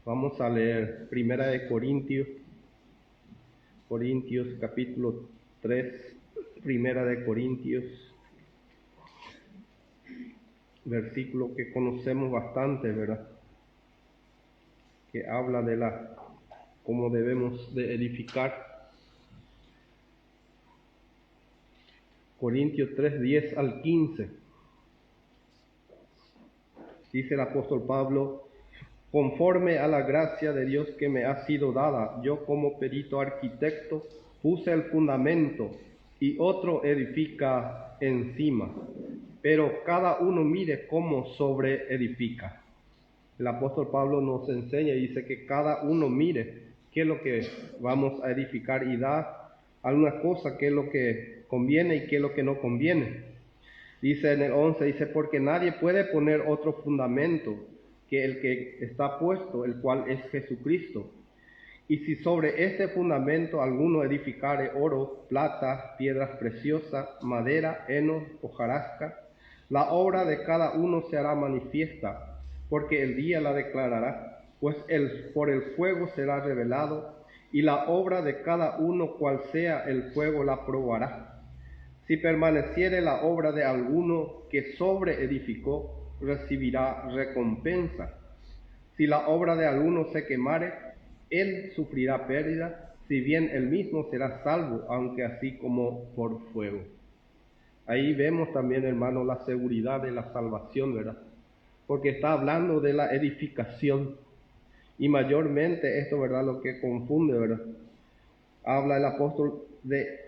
Vamos a leer Primera de Corintios capítulo 3, Primera de Corintios, versículo que conocemos bastante, ¿verdad? Que habla de cómo debemos de edificar. Corintios 3, 10 al 15. Dice el apóstol Pablo: conforme a la gracia de Dios que me ha sido dada, yo como perito arquitecto puse el fundamento y otro edifica encima, pero cada uno mire cómo sobreedifica. El apóstol Pablo nos enseña y dice que cada uno mire qué es lo que vamos a edificar y da alguna cosa, qué es lo que conviene y qué es lo que no conviene. Dice en el 11, dice, porque nadie puede poner otro fundamento que el que está puesto, el cual es Jesucristo. Y si sobre este fundamento alguno edificare oro, plata, piedras preciosas, madera, heno, hojarasca, la obra de cada uno se hará manifiesta, porque el día la declarará, pues por el fuego será revelado, y la obra de cada uno, cual sea el fuego, la probará. Si permaneciere la obra de alguno que sobreedificó, recibirá recompensa. Si la obra de alguno se quemare, él sufrirá pérdida, si bien él mismo será salvo, aunque así como por fuego. Ahí vemos también, hermano, la seguridad de la salvación, ¿verdad? Porque está hablando de la edificación. Y mayormente esto, ¿verdad?, lo que confunde, ¿verdad? Habla el apóstol de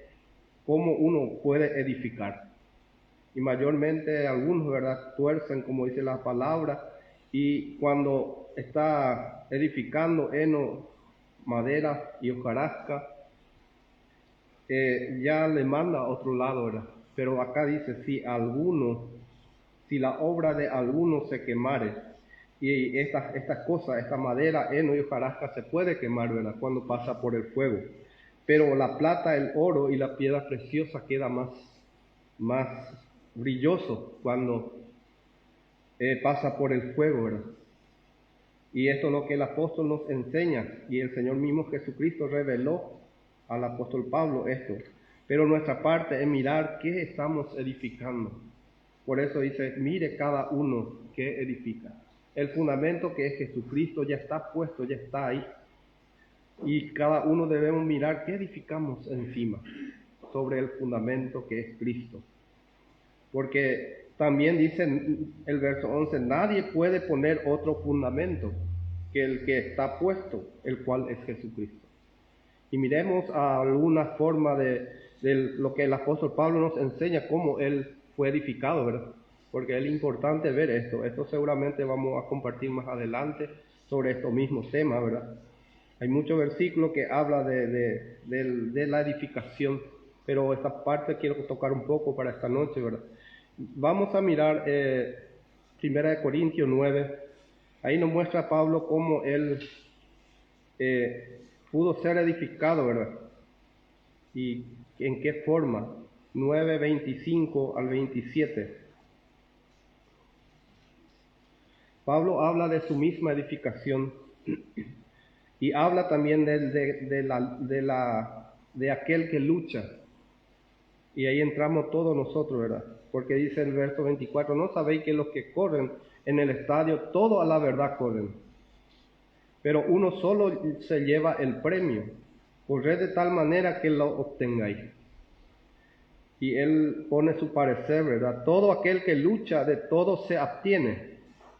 cómo uno puede edificar. Y mayormente algunos, ¿verdad?, tuercen, como dice la palabra, y cuando está edificando heno, madera y hojarasca, ya le manda a otro lado, ¿verdad? Pero acá dice, si la obra de alguno se quemare, y estas cosas, esta madera, heno y hojarasca se puede quemar, ¿verdad?, cuando pasa por el fuego. Pero la plata, el oro y la piedra preciosa queda más brilloso cuando pasa por el fuego, ¿verdad? Y esto es lo que el apóstol nos enseña, y el Señor mismo Jesucristo reveló al apóstol Pablo esto. Pero nuestra parte es mirar qué estamos edificando. Por eso dice, mire cada uno qué edifica. El fundamento que es Jesucristo ya está puesto, ya está ahí. Y cada uno debemos mirar qué edificamos encima, sobre el fundamento que es Cristo. Porque también dice el verso 11, nadie puede poner otro fundamento que el que está puesto, el cual es Jesucristo. Y miremos alguna forma de lo que el apóstol Pablo nos enseña, cómo él fue edificado, ¿verdad? Porque es importante ver esto. Esto seguramente vamos a compartir más adelante sobre estos mismos temas, ¿verdad? Hay muchos versículos que habla de la edificación, pero esta parte quiero tocar un poco para esta noche, ¿verdad? Vamos a mirar Primera de Corintios 9. Ahí nos muestra Pablo cómo él pudo ser edificado, ¿verdad? Y en qué forma. 9, 25 al 27. Pablo habla de su misma edificación y habla también de aquel que lucha. Y ahí entramos todos nosotros, ¿verdad? Porque dice el verso 24, ¿no sabéis que los que corren en el estadio, todos a la verdad corren? Pero uno solo se lleva el premio. Corred de tal manera que lo obtengáis. Y él pone su parecer, ¿verdad? Todo aquel que lucha, de todo se abstiene.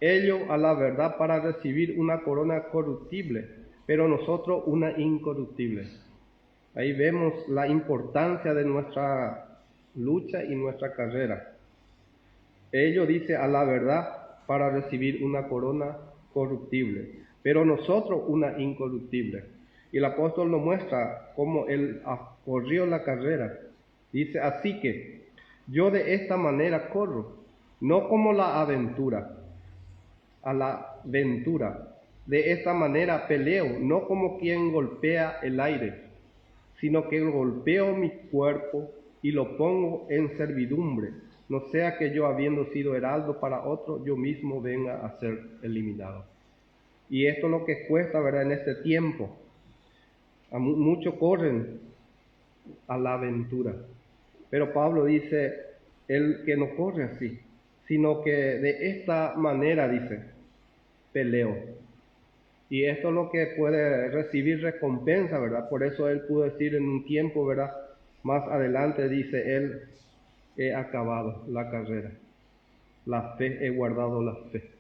Ello a la verdad para recibir una corona corruptible, pero nosotros una incorruptible. Ahí vemos la importancia de nuestra lucha y nuestra carrera. Ello dice a la verdad para recibir una corona corruptible, pero nosotros una incorruptible. Y el apóstol nos muestra cómo él corrió la carrera. Dice, así que yo de esta manera corro, no como la aventura, a la ventura. De esta manera peleo, no como quien golpea el aire, sino que golpeo mi cuerpo y lo pongo en servidumbre, no sea que yo, habiendo sido heraldo para otro, yo mismo venga a ser eliminado. Y esto es lo que cuesta, ¿verdad?, en este tiempo. Muchos corren a la aventura. Pero Pablo dice, el que no corre así, sino que de esta manera, dice, peleo. Y esto es lo que puede recibir recompensa, ¿verdad? Por eso él pudo decir en un tiempo, ¿verdad? Más adelante dice él, he acabado la carrera, la fe, he guardado la fe.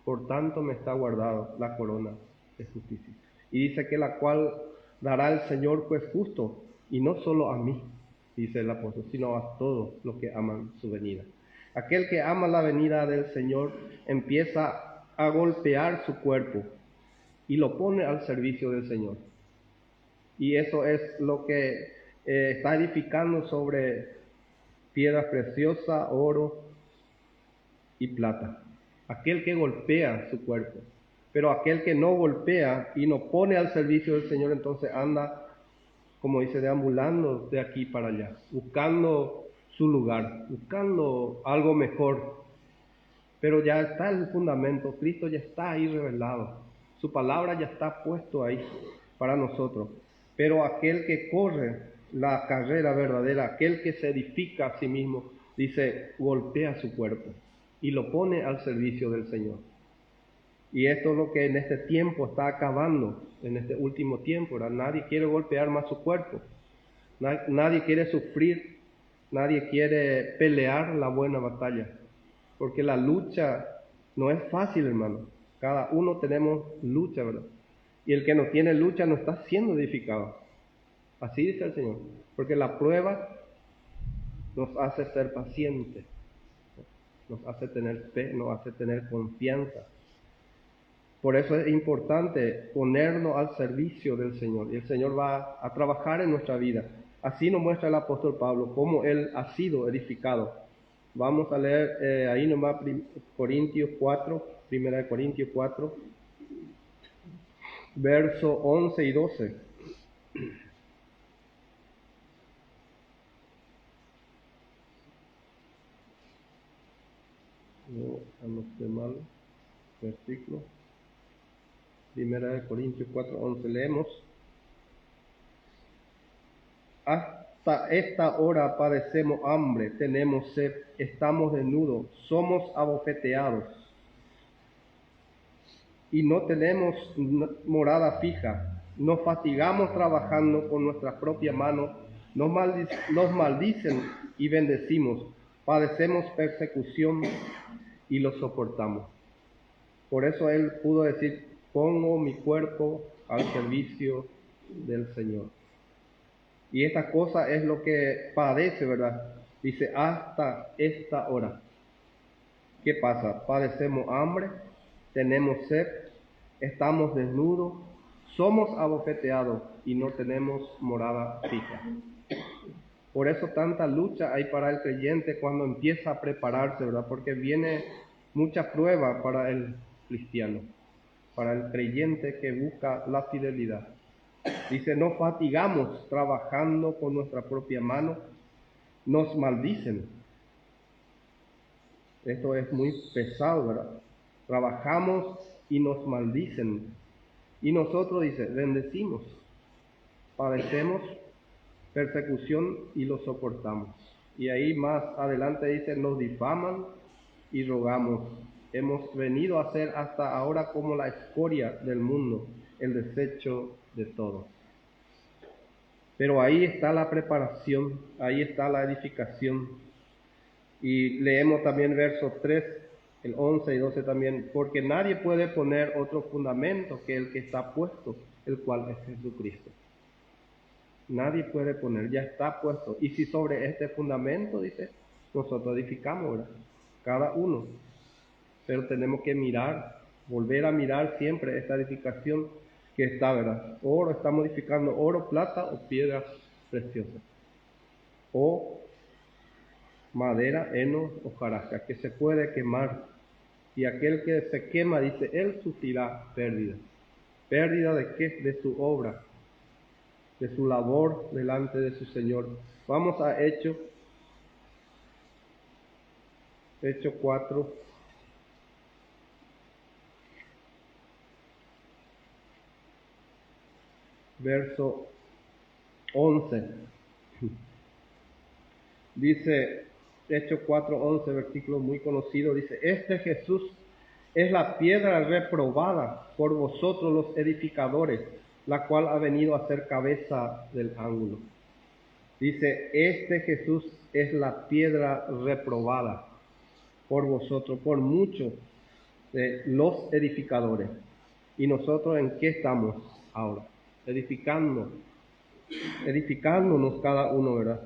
Por tanto me está guardado la corona de justicia. Y dice que la cual dará el Señor juez justo, y no solo a mí, dice el apóstol, sino a todos los que aman su venida. Aquel que ama la venida del Señor empieza a golpear su cuerpo y lo pone al servicio del Señor. Y eso es lo que está edificando sobre piedras preciosas, oro y plata. Aquel que golpea su cuerpo. Pero aquel que no golpea y no pone al servicio del Señor, entonces anda, como dice, deambulando de aquí para allá, buscando su lugar, buscando algo mejor. Pero ya está el fundamento, Cristo ya está ahí revelado, su palabra ya está puesto ahí para nosotros. Pero aquel que corre la carrera verdadera, aquel que se edifica a sí mismo, dice, golpea su cuerpo y lo pone al servicio del Señor. Y esto es lo que en este tiempo está acabando, en este último tiempo, ¿verdad? Nadie quiere golpear más su cuerpo, nadie quiere sufrir, nadie quiere pelear la buena batalla, porque la lucha no es fácil, hermano. Cada uno tenemos lucha, ¿verdad? Y el que no tiene lucha no está siendo edificado. Así dice el Señor, porque la prueba nos hace ser pacientes, nos hace tener fe, nos hace tener confianza. Por eso es importante ponernos al servicio del Señor. Y el Señor va a trabajar en nuestra vida. Así nos muestra el apóstol Pablo, cómo él ha sido edificado. Vamos a leer ahí nomás Corintios 4, Primera de Corintios 4, verso 11 y 12. No anoté mal versículo. Primera de Corintios 4, 11. Leemos. Hasta esta hora padecemos hambre, tenemos sed, estamos desnudos, somos abofeteados y no tenemos morada fija. Nos fatigamos trabajando con nuestras propias manos, nos maldicen y bendecimos, padecemos persecución y lo soportamos. Por eso él pudo decir, pongo mi cuerpo al servicio del Señor. Y esta cosa es lo que padece, ¿verdad? Dice, hasta esta hora. ¿Qué pasa? Padecemos hambre, tenemos sed, estamos desnudos, somos abofeteados y no tenemos morada fija. Por eso tanta lucha hay para el creyente cuando empieza a prepararse, ¿verdad? Porque viene mucha prueba para el cristiano, para el creyente que busca la fidelidad. Dice, nos fatigamos trabajando con nuestra propia mano, nos maldicen. Esto es muy pesado, ¿verdad? Trabajamos y nos maldicen. Y nosotros, dice, bendecimos, padecemos persecución y lo soportamos. Y ahí más adelante dice, nos difaman y rogamos. Hemos venido a ser hasta ahora como la escoria del mundo, el desecho de todos. Pero ahí está la preparación, ahí está la edificación. Y leemos también versos 3, el 11 y 12 también, porque nadie puede poner otro fundamento que el que está puesto, el cual es Jesucristo. Nadie puede poner, ya está puesto. Y si sobre este fundamento, dice, nosotros edificamos, ¿verdad? Cada uno. Pero tenemos que mirar, volver a mirar siempre esta edificación que está, ¿verdad? Oro, estamos edificando oro, plata o piedras preciosas. O madera, heno, hojarasca, que se puede quemar. Y aquel que se quema, dice, él sufrirá pérdida. ¿Pérdida de qué? De su obra, de su labor delante de su Señor. Vamos a Hechos 4. verso 11. Dice, Hechos 4:11, versículo muy conocido, dice, este Jesús es la piedra reprobada por vosotros los edificadores, la cual ha venido a ser cabeza del ángulo. Dice, este Jesús es la piedra reprobada por vosotros, por muchos de los edificadores. ¿Y nosotros en qué estamos ahora? Edificándonos cada uno, ¿verdad?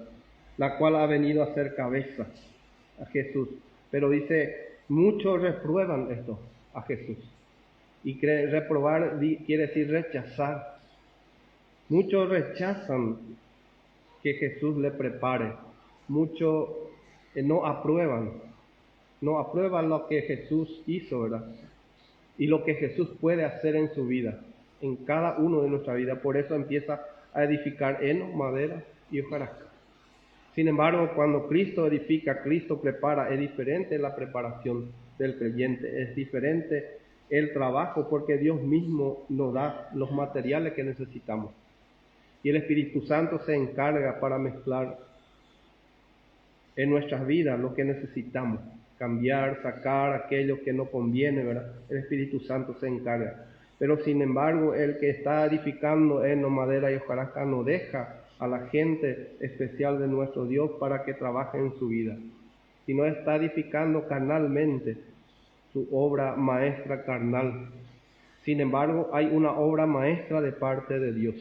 La cual ha venido a ser cabeza a Jesús. Pero dice, muchos reprueban esto a Jesús. Y reprobar quiere decir rechazar. Muchos rechazan que Jesús le prepare. Muchos no aprueban lo que Jesús hizo, ¿verdad? Y lo que Jesús puede hacer en su vida, en cada uno de nuestra vida. Por eso empieza a edificar heno, madera y hojarasca. Sin embargo, cuando Cristo edifica, Cristo prepara, es diferente la preparación del creyente, es diferente el trabajo, porque Dios mismo nos da los materiales que necesitamos. Y el Espíritu Santo se encarga para mezclar en nuestras vidas lo que necesitamos, cambiar, sacar aquello que no conviene, ¿verdad? El Espíritu Santo se encarga. Pero sin embargo, el que está edificando heno, madera y hojarasca no deja a la gente especial de nuestro Dios para que trabaje en su vida, sino está edificando carnalmente su obra maestra carnal. Sin embargo, hay una obra maestra de parte de Dios,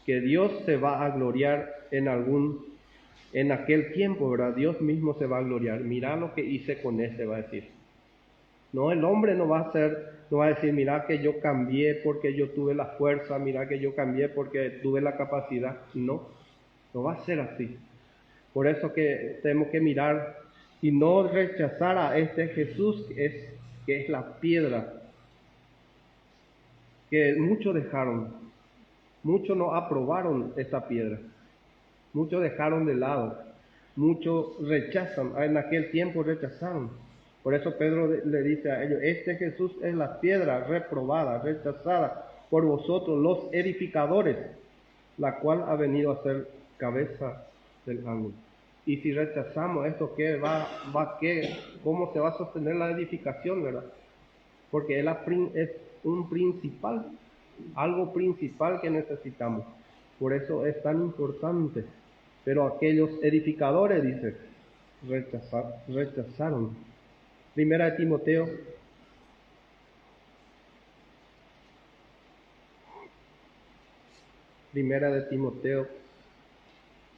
que Dios se va a gloriar en aquel tiempo, ¿verdad? Dios mismo se va a gloriar. Mira lo que hice con este, va a decir. No, el hombre no va a decir, mira que yo cambié porque yo tuve la fuerza, mira que yo cambié porque tuve la capacidad. No va a ser así. Por eso que tenemos que mirar y no rechazar a este Jesús que es la piedra que muchos dejaron. Muchos no aprobaron esta piedra. Muchos dejaron de lado. Muchos rechazan. En aquel tiempo rechazaron. Por eso Pedro le dice a ellos, este Jesús es la piedra reprobada, rechazada por vosotros los edificadores, la cual ha venido a ser cabeza del ángulo. Y si rechazamos esto, ¿cómo se va a sostener la edificación, verdad? Porque es algo principal que necesitamos. Por eso es tan importante. Pero aquellos edificadores, dice, rechazaron. Primera de Timoteo.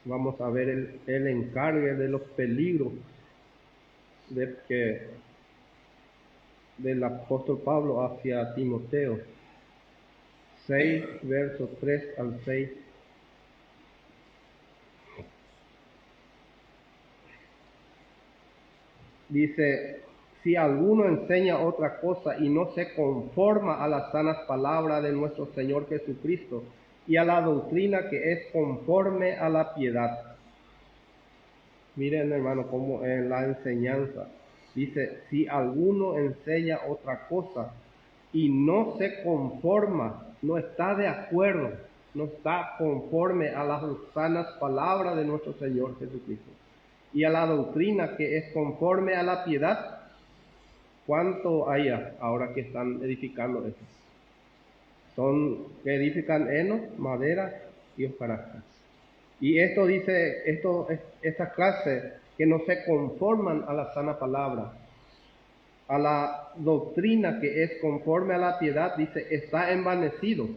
Vamos a ver el encargue de los peligros del apóstol Pablo hacia Timoteo. 6, versos 3 al 6. Dice, si alguno enseña otra cosa y no se conforma a las sanas palabras de nuestro Señor Jesucristo y a la doctrina que es conforme a la piedad. Miren, hermano, cómo en la enseñanza dice, si alguno enseña otra cosa y no se conforma, no está de acuerdo, no está conforme a las sanas palabras de nuestro Señor Jesucristo y a la doctrina que es conforme a la piedad, ¿cuánto hay ahora que están edificando eso? Son que edifican heno, madera y hojarasca. Y esto dice, esta clase que no se conforman a la sana palabra, a la doctrina que es conforme a la piedad, dice, está envanecido,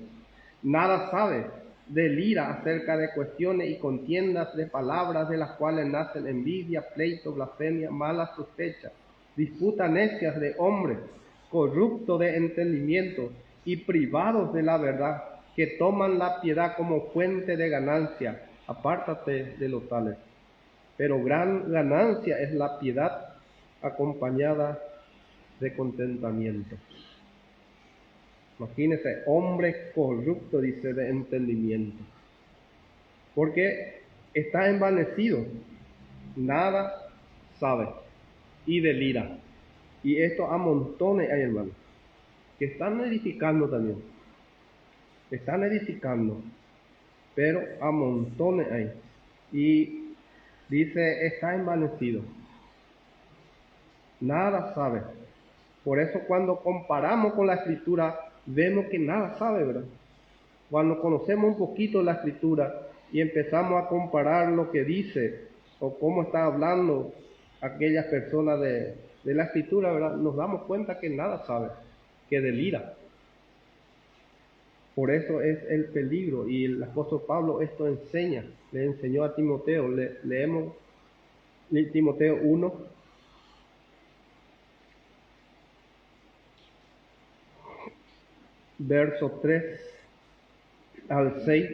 nada sabe, delira acerca de cuestiones y contiendas de palabras de las cuales nacen envidia, pleito, blasfemia, malas sospechas, disputas necias de hombres, corruptos de entendimiento y privados de la verdad, que toman la piedad como fuente de ganancia. Apártate de los tales. Pero gran ganancia es la piedad acompañada de contentamiento. Imagínese, hombre corrupto, dice, de entendimiento. Porque está envanecido, nada sabe y delira. Y esto a montones hay, hermanos, que están edificando también. Están edificando, pero a montones hay. Y dice, está envanecido, nada sabe. Por eso cuando comparamos con la Escritura, vemos que nada sabe, ¿verdad? Cuando conocemos un poquito la Escritura y empezamos a comparar lo que dice o cómo está hablando aquellas personas de la Escritura, ¿verdad? Nos damos cuenta que nada sabe, que delira. Por eso es el peligro, y el apóstol Pablo esto enseña, le enseñó a Timoteo. Leemos Timoteo 1, verso 3 al 6.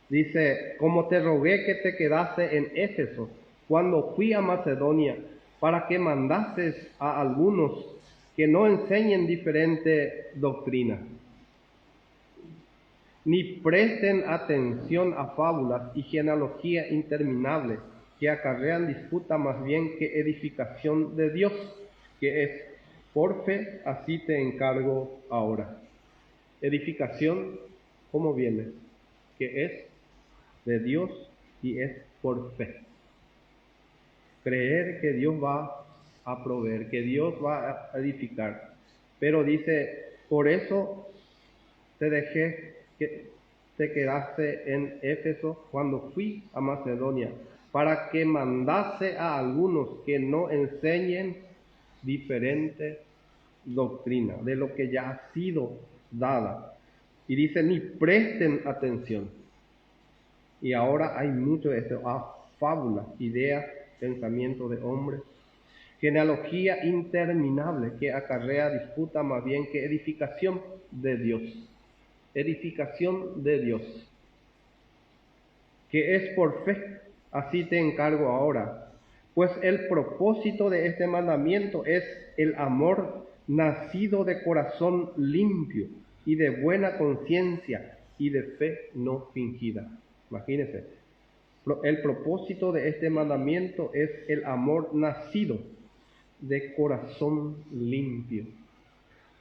Dice, como te rogué que te quedase en Éfeso cuando fui a Macedonia, para que mandases a algunos que no enseñen diferente doctrina, ni presten atención a fábulas y genealogía interminable, que acarrean disputa más bien que edificación de Dios, que es por fe, así te encargo ahora. Edificación, ¿cómo viene? Que es de Dios y es por fe. Creer que Dios va a proveer, que Dios va a edificar. Pero dice, por eso te dejé que te quedaste en Éfeso cuando fui a Macedonia, para que mandase a algunos que no enseñen diferente doctrina de lo que ya ha sido dada. Y dice, ni presten atención. Y ahora hay mucho de esto, fábulas, ideas, pensamientos de hombres, genealogía interminable que acarrea disputa más bien que edificación de Dios. Edificación de Dios, que es por fe, así te encargo ahora. Pues el propósito de este mandamiento es el amor nacido de corazón limpio y de buena conciencia y de fe no fingida. Imagínense, el propósito de este mandamiento es el amor nacido de corazón limpio.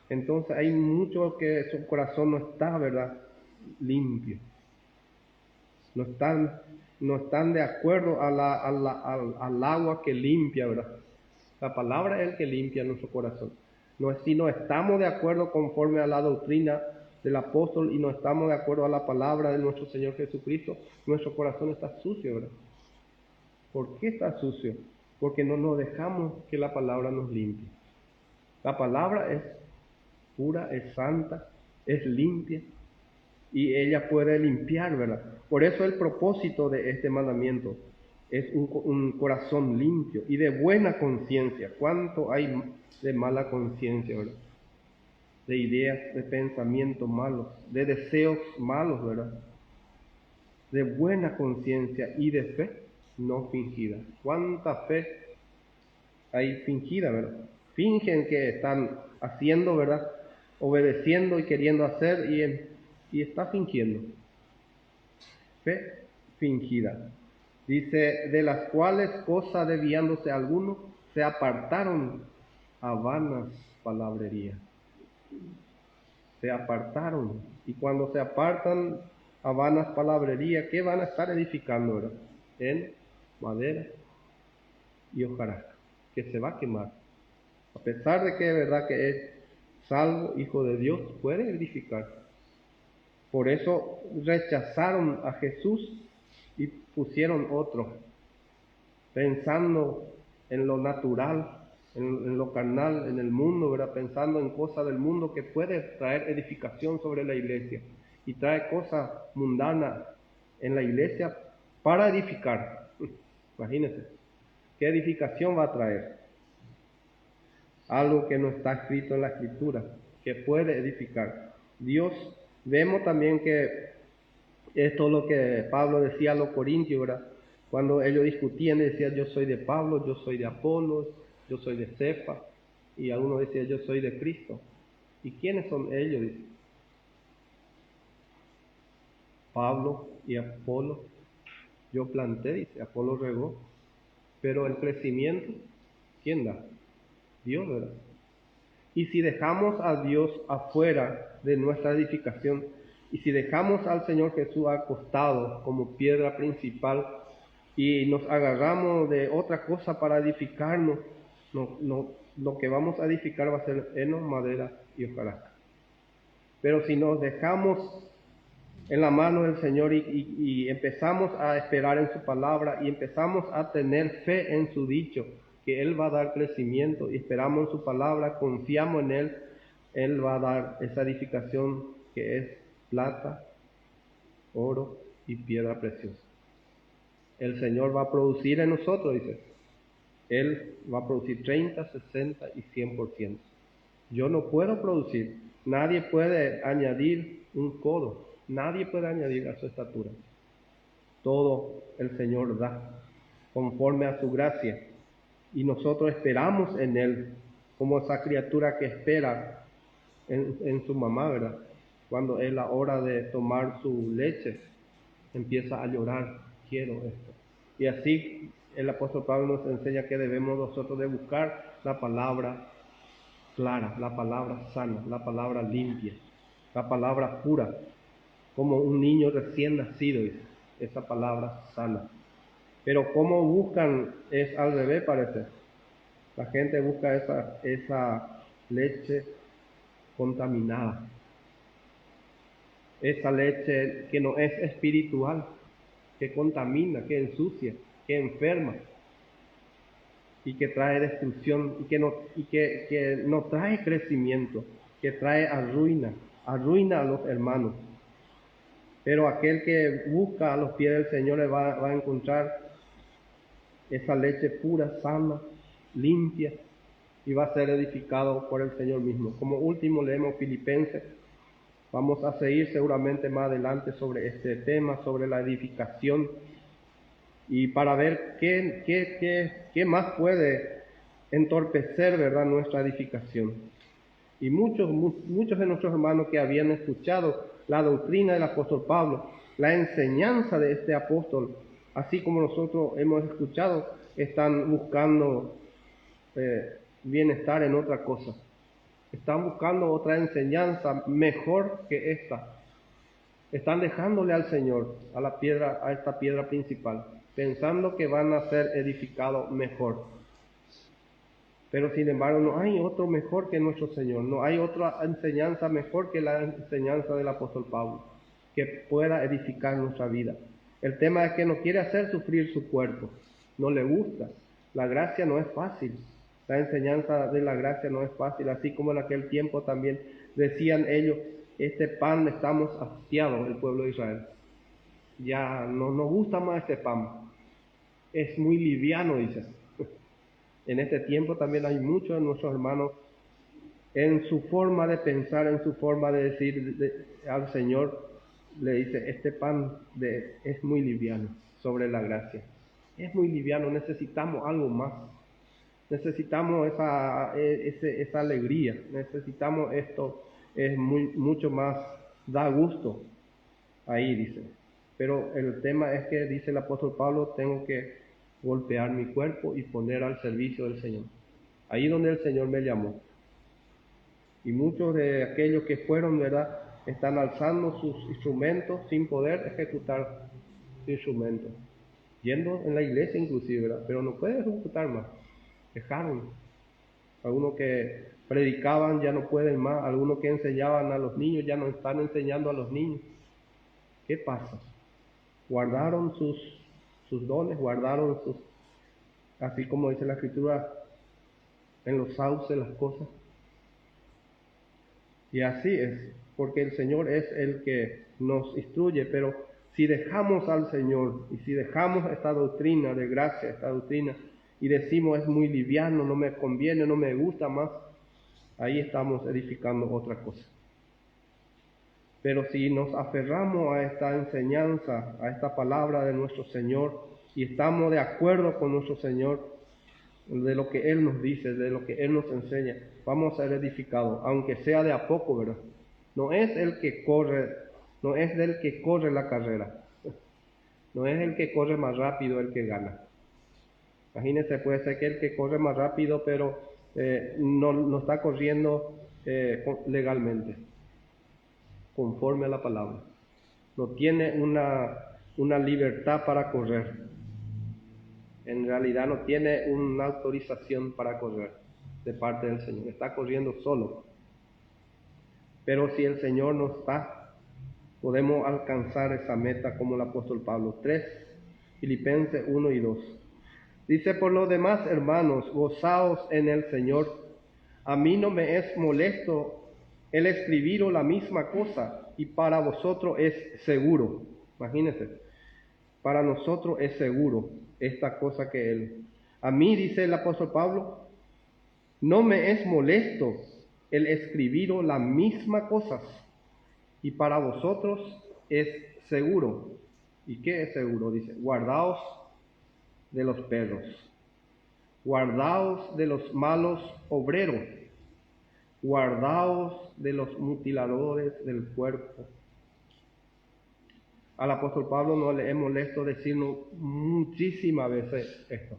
Entonces hay muchos que su corazón no está, ¿verdad?, limpio. No están de acuerdo al agua que limpia, ¿verdad? La palabra es el que limpia nuestro corazón. Si no estamos de acuerdo conforme a la doctrina del apóstol y no estamos de acuerdo a la palabra de nuestro Señor Jesucristo, nuestro corazón está sucio, ¿verdad? ¿Por qué está sucio? Porque no nos dejamos que la palabra nos limpie. La palabra es pura, es santa, es limpia, y ella puede limpiar, ¿verdad? Por eso el propósito de este mandamiento es un corazón limpio y de buena conciencia. ¿Cuánto hay de mala conciencia, verdad? De ideas, de pensamientos malos, de deseos malos, ¿verdad? De buena conciencia y de fe no fingida. ¿Cuánta fe hay fingida, verdad? Fingen que están haciendo, ¿verdad?, obedeciendo y queriendo hacer, y está fingiendo. Fe fingida. Dice, de las cuales cosas desviándose algunos, se apartaron a vanas palabrerías. Se apartaron. Y cuando se apartan a vanas palabrerías, ¿qué van a estar edificando, verdad? En madera y hojarasca, que se va a quemar. A pesar de que es verdad que es salvo, hijo de Dios, puede edificar. Por eso rechazaron a Jesús y pusieron otro, pensando en lo natural, en lo carnal, en el mundo, ¿verdad? Pensando en cosas del mundo que puede traer edificación sobre la iglesia, y trae cosas mundanas en la iglesia para edificar. Imagínense, ¿qué edificación va a traer? Algo que no está escrito en la Escritura, que puede edificar. Dios, vemos también que esto es lo que Pablo decía a los corintios, ¿verdad? Cuando ellos discutían, decían, yo soy de Pablo, yo soy de Apolos, yo soy de Cefa, y algunos decían, yo soy de Cristo. ¿Y quiénes son ellos? Dice, Pablo y Apolo. Yo planté, dice, Apolo regó, pero el crecimiento, ¿quién da? Dios, ¿verdad? Y si dejamos a Dios afuera de nuestra edificación, y si dejamos al Señor Jesús acostado como piedra principal, y nos agarramos de otra cosa para edificarnos, lo que vamos a edificar va a ser heno, madera y hojarasca. Pero si nos dejamos en la mano del Señor y empezamos a esperar en su palabra y empezamos a tener fe en su dicho, que Él va a dar crecimiento, y esperamos en su palabra, confiamos en Él, Él va a dar esa edificación que es plata, oro y piedra preciosa. El Señor va a producir en nosotros, dice. Él va a producir 30, 60 y 100%. Yo no puedo producir. Nadie puede añadir un codo. Nadie puede añadir a su estatura. Todo el Señor da conforme a su gracia. Y nosotros esperamos en Él, como esa criatura que espera en su mamá, ¿verdad? Cuando es la hora de tomar su leche, empieza a llorar, quiero esto. Y así el apóstol Pablo nos enseña que debemos nosotros de buscar la palabra clara, la palabra sana, la palabra limpia, la palabra pura, como un niño recién nacido, esa palabra sana. Pero cómo buscan es al revés, parece. La gente busca esa leche contaminada, esa leche que no es espiritual, que contamina, que ensucia, que enferma y que trae destrucción y que no trae crecimiento, que trae arruina a los hermanos. Pero aquel que busca a los pies del Señor le va a encontrar esa leche pura, sana, limpia, y va a ser edificado por el Señor mismo. Como último leemos Filipenses. Vamos a seguir seguramente más adelante sobre este tema, sobre la edificación, y para ver qué más puede entorpecer, ¿verdad?, nuestra edificación. Y muchos de nuestros hermanos que habían escuchado la doctrina del apóstol Pablo, la enseñanza de este apóstol, así como nosotros hemos escuchado, están buscando bienestar en otra cosa. Están buscando otra enseñanza mejor que esta. Están dejándole al Señor, a esta piedra principal, pensando que van a ser edificados mejor. Pero sin embargo no hay otro mejor que nuestro Señor, no hay otra enseñanza mejor que la enseñanza del apóstol Pablo, que pueda edificar nuestra vida. El tema es que no quiere hacer sufrir su cuerpo, no le gusta. La gracia no es fácil, la enseñanza de la gracia no es fácil, así como en aquel tiempo también decían ellos, este pan estamos hastiados, el pueblo de Israel. Ya no nos gusta más este pan, es muy liviano, dicen. En este tiempo también hay muchos de nuestros hermanos en su forma de pensar, en su forma de decir al Señor, le dice, este pan es muy liviano sobre la gracia. Es muy liviano, necesitamos algo más. Necesitamos esa alegría, necesitamos esto, es mucho más, da gusto. Ahí dice. Pero el tema es que, dice el apóstol Pablo, tengo que golpear mi cuerpo y poner al servicio del Señor. Ahí donde el Señor me llamó. Y muchos de aquellos que fueron, ¿verdad?, están alzando sus instrumentos sin poder ejecutar su instrumento. Yendo en la iglesia inclusive, ¿verdad?, pero no pueden ejecutar más. Dejaron. Algunos que predicaban ya no pueden más. Algunos que enseñaban a los niños ya no están enseñando a los niños. ¿Qué pasa? Guardaron sus dones, guardaron así como dice la Escritura, en los sauces las cosas. Y así es, porque el Señor es el que nos instruye, pero si dejamos al Señor y si dejamos esta doctrina de gracia, esta doctrina, y decimos es muy liviano, no me conviene, no me gusta más, ahí estamos edificando otra cosa. Pero si nos aferramos a esta enseñanza, a esta palabra de nuestro Señor, y estamos de acuerdo con nuestro Señor, de lo que Él nos dice, de lo que Él nos enseña, vamos a ser edificados, aunque sea de a poco, ¿verdad? No es el que corre, no es del que corre la carrera, no es el que corre más rápido el que gana. Imagínense, puede ser que el que corre más rápido, pero no está corriendo legalmente, conforme a la palabra. No tiene una libertad para correr. En realidad no tiene una autorización para correr de parte del Señor. Está corriendo solo. Pero si el Señor no está, podemos alcanzar esa meta como el apóstol Pablo. 3, Filipenses 1 y 2. Dice: por lo demás, hermanos, gozaos en el Señor. A mí no me es molesto el escribiros la misma cosa, y para vosotros es seguro. Imagínense, para nosotros es seguro esta cosa que él. A mí, dice el apóstol Pablo, no me es molesto el escribiros la misma cosa, y para vosotros es seguro. ¿Y qué es seguro? Dice: guardaos de los perros, guardaos de los malos obreros, guardaos de los mutiladores del cuerpo. Al apóstol Pablo no le es molesto decirnos muchísimas veces esto.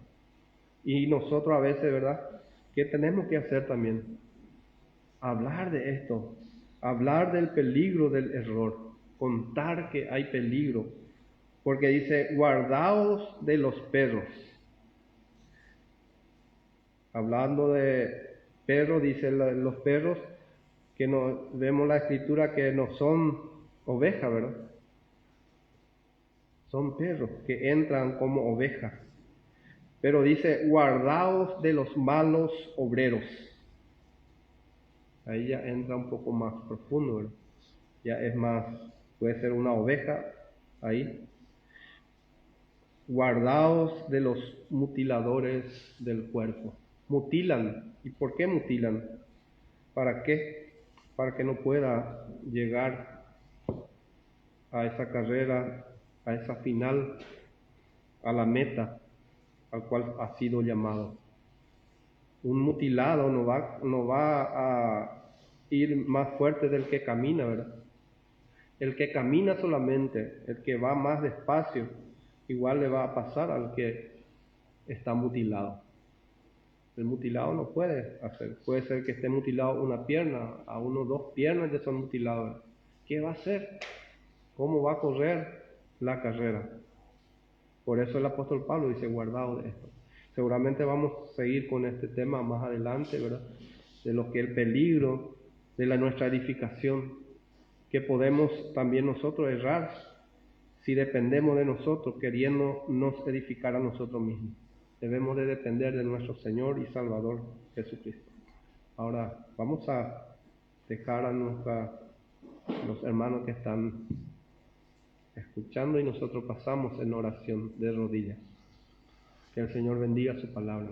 Y nosotros a veces, ¿verdad?, ¿qué tenemos que hacer también? Hablar de esto, hablar del peligro del error, contar que hay peligro, porque dice: guardaos de los perros. Hablando de perros, dice los perros, que no vemos la escritura que no son ovejas, ¿verdad? Son perros que entran como ovejas. Pero dice: guardaos de los malos obreros. Ahí ya entra un poco más profundo, ¿verdad? Ya es más, puede ser una oveja ahí. Guardaos de los mutiladores del cuerpo. Mutilan. ¿Y por qué mutilan? ¿Para qué? Para que no pueda llegar a esa carrera, a esa final, a la meta al cual ha sido llamado. Un mutilado no va a ir más fuerte del que camina, ¿verdad? El que camina solamente, el que va más despacio, igual le va a pasar al que está mutilado. El mutilado no puede hacer. Puede ser que esté mutilado una pierna, a uno o dos piernas ya son mutilados. ¿Qué va a hacer? ¿Cómo va a correr la carrera? Por eso el apóstol Pablo dice: guardaos de esto. Seguramente vamos a seguir con este tema más adelante, ¿verdad? De lo que el peligro de nuestra edificación, que podemos también nosotros errar si dependemos de nosotros, queriendo nos edificar a nosotros mismos. Debemos de depender de nuestro Señor y Salvador Jesucristo. Ahora vamos a dejar a los hermanos que están escuchando y nosotros pasamos en oración de rodillas. Que el Señor bendiga su palabra.